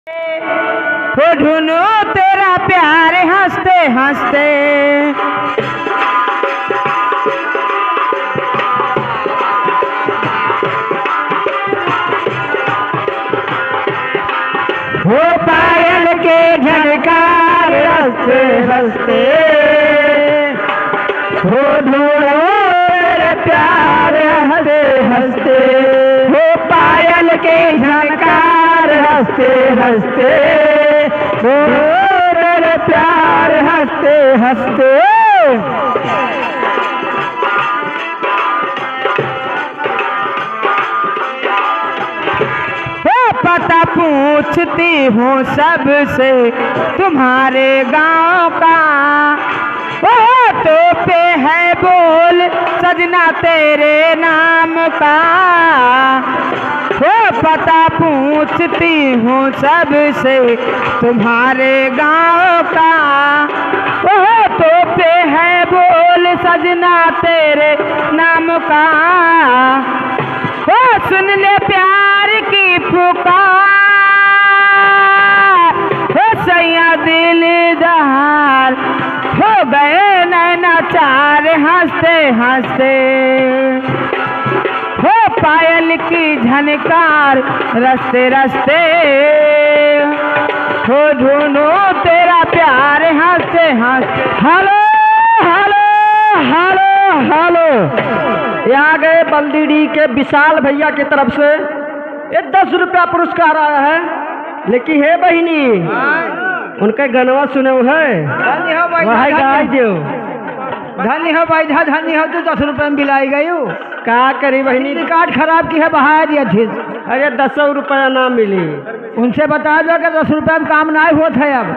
हो ढूंढू तेरा प्यार हंसते हंसते। हो पायल के झनकार हंसते हंसते। हो ढूंढू तेरा प्यार हंसते हंसते। हो पायल के झनकार हंसते हंसते। हो तेरे प्यार हंसते हंसते। पता पूछती हूँ सबसे तुम्हारे गांव का। ओ तो पे है बोल सजना तेरे नाम का। ओ पता पूछती हूँ सबसे तुम्हारे गांव का। ओ तो पे है बोल सजना तेरे नाम का। ओ सुन ले प्यार की पुकार। हो सैया दिलदार हो गए नैना चार हंसते हंसते। हो पायल की झनकार रस्ते रस्ते। हो ढूंढो तेरा प्यार हंसते हंसते। Hello hello hello hello. यहाँ गए बल्दीडी के विशाल भैया की तरफ से ये 10 रुपया पुरस्कार आया है। लेकिन है बहिनी उनके गनवा सुने है वही गाय दो। धन्य हो भाई धन्य हो। तो 10 रुपये में बिलाई गई हो। का करी बहिनी कार्ड खराब की है बहा दिया थी। अरे 10 रुपया ना मिली। उनसे बता दो कि 10 रुपये में काम नहीं होता है अब।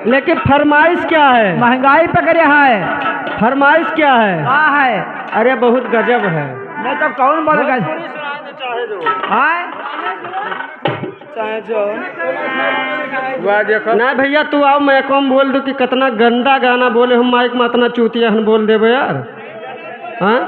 लेकिन फरमाइश क्या है? महंगाई पकड़े है। फरमाइश क्या है? हाँ है। अरे बहुत गजब है। नहीं तब कौन बोलेगा? ना भैया तू आओ मैं कौन बोल दूँ कि कितना गंदा गाना बोले हम माइक में इतना चूतिया हम बोल देवे यार। हाँ